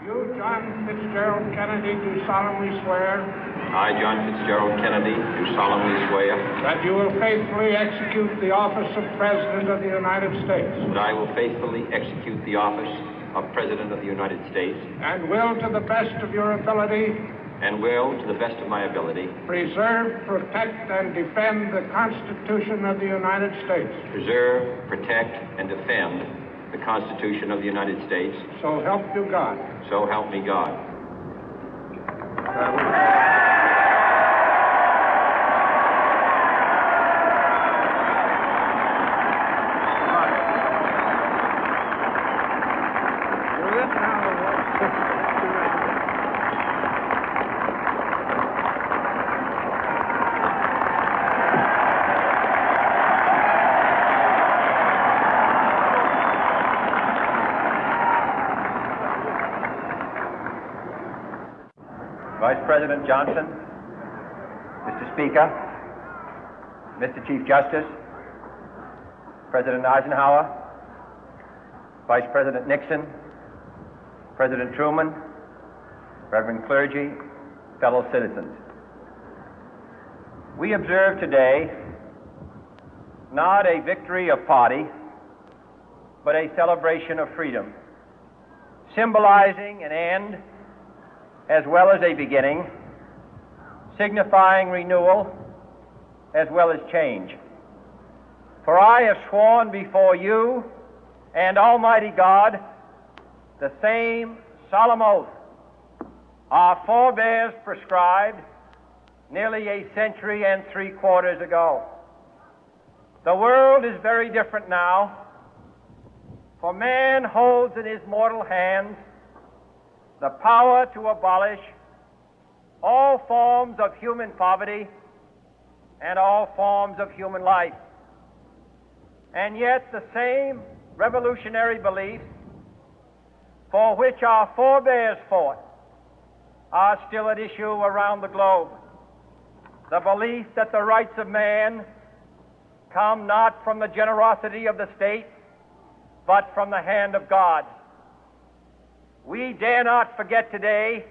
You, John Fitzgerald Kennedy, do solemnly swear I, John Fitzgerald Kennedy, do solemnly swear that you will faithfully execute the office of President of the United States that I will faithfully execute the office of President of the United States and will, to the best of your ability, and will, to the best of my ability, preserve, protect, and defend the Constitution of the United States. preserve, protect, and defend the Constitution of the United States. So help you God. So help me God. Vice President Johnson, Mr. Speaker, Mr. Chief Justice, President Eisenhower, Vice President Nixon, President Truman, Reverend clergy, fellow citizens. We observe today not a victory of party, but a celebration of freedom, symbolizing an end as well as a beginning, signifying renewal as well as change. For I have sworn before you and Almighty God the same solemn oath our forebears prescribed nearly a century and 3/4 ago. The world is very different now, for man holds in his mortal hands the power to abolish all forms of human poverty and all forms of human life. And yet the same revolutionary beliefs for which our forebears fought are still at issue around the globe. The belief that the rights of man come not from the generosity of the state, but from the hand of God. We dare not forget today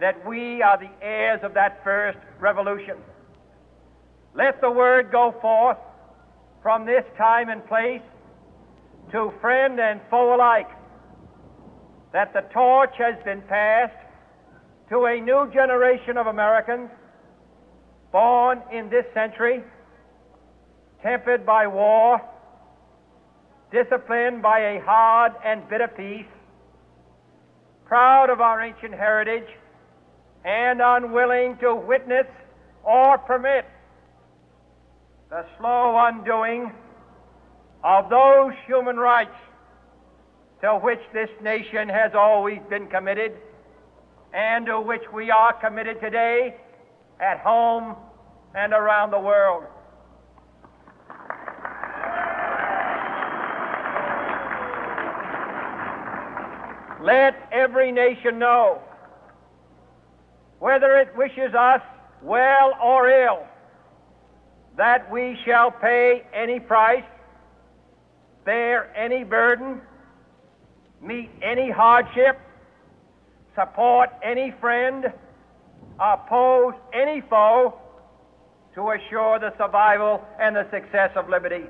that we are the heirs of that first revolution. Let the word go forth from this time and place to friend and foe alike that the torch has been passed to a new generation of Americans born in this century, tempered by war, disciplined by a hard and bitter peace, proud of our ancient heritage, and unwilling to witness or permit the slow undoing of those human rights to which this nation has always been committed and to which we are committed today at home and around the world. Let every nation know, whether it wishes us well or ill, that we shall pay any price, bear any burden, meet any hardship, support any friend, oppose any foe to assure the survival and the success of liberty.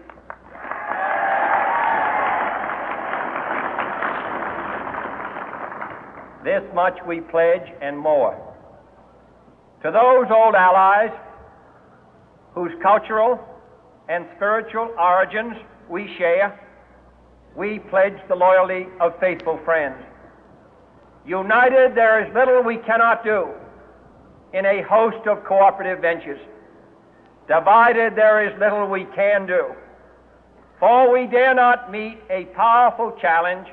This much we pledge and more. To those old allies whose cultural and spiritual origins we share, we pledge the loyalty of faithful friends. United, there is little we cannot do in a host of cooperative ventures. Divided, there is little we can do, for we dare not meet a powerful challenge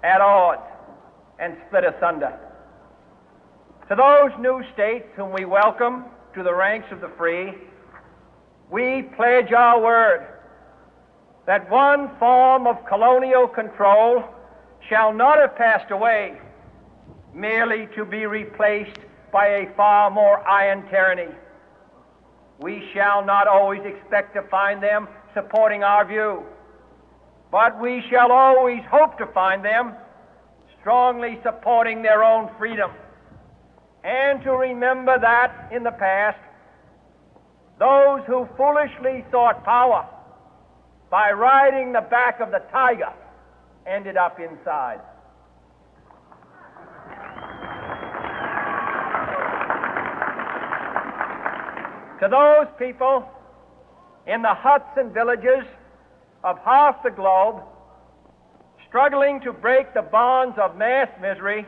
at odds and split asunder. To those new states whom we welcome to the ranks of the free, we pledge our word that one form of colonial control shall not have passed away, merely to be replaced by a far more iron tyranny. We shall not always expect to find them supporting our view, but we shall always hope to find them strongly supporting their own freedom, and to remember that in the past, those who foolishly sought power by riding the back of the tiger ended up inside. To those people in the huts and villages of half the globe struggling to break the bonds of mass misery,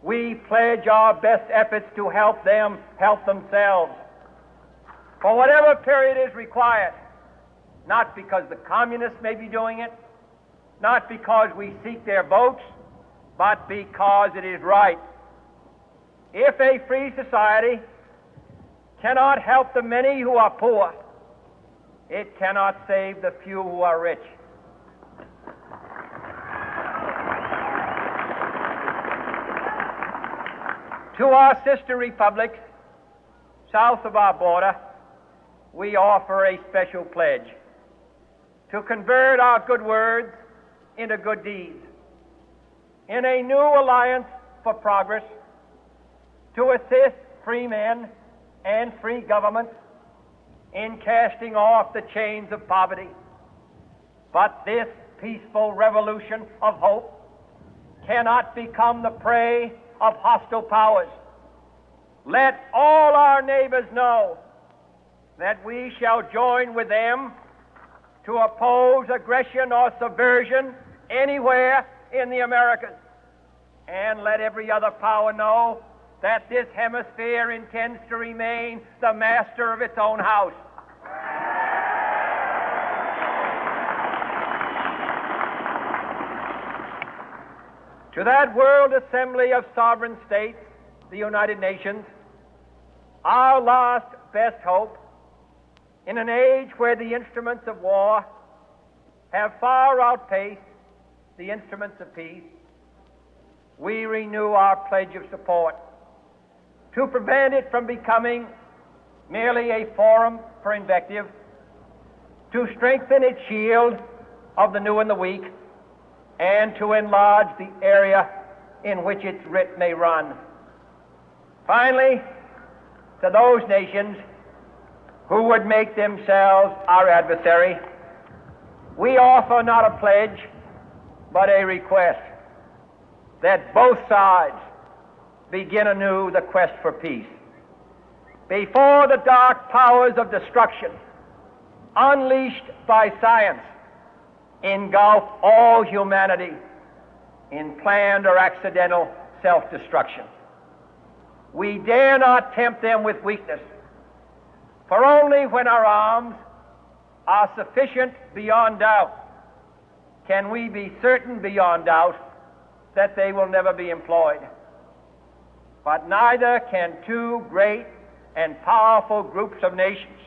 we pledge our best efforts to help them help themselves for whatever period is required, not because the communists may be doing it, not because we seek their votes, but because it is right. If a free society cannot help the many who are poor, it cannot save the few who are rich. To our sister republics south of our border, we offer a special pledge to convert our good words into good deeds, in a new alliance for progress, to assist free men and free governments in casting off the chains of poverty. But this peaceful revolution of hope cannot become the prey of hostile powers. Let all our neighbors know that we shall join with them to oppose aggression or subversion anywhere in the Americas. And let every other power know that this hemisphere intends to remain the master of its own house. To that World Assembly of Sovereign States, the United Nations, our last best hope, in an age where the instruments of war have far outpaced the instruments of peace, we renew our pledge of support to prevent it from becoming merely a forum for invective, to strengthen its shield of the new and the weak, and to enlarge the area in which its writ may run. Finally, to those nations who would make themselves our adversary, we offer not a pledge, but a request that both sides begin anew the quest for peace. Before the dark powers of destruction, unleashed by science, engulf all humanity in planned or accidental self-destruction, we dare not tempt them with weakness, for only when our arms are sufficient beyond doubt can we be certain beyond doubt that they will never be employed. But neither can two great and powerful groups of nations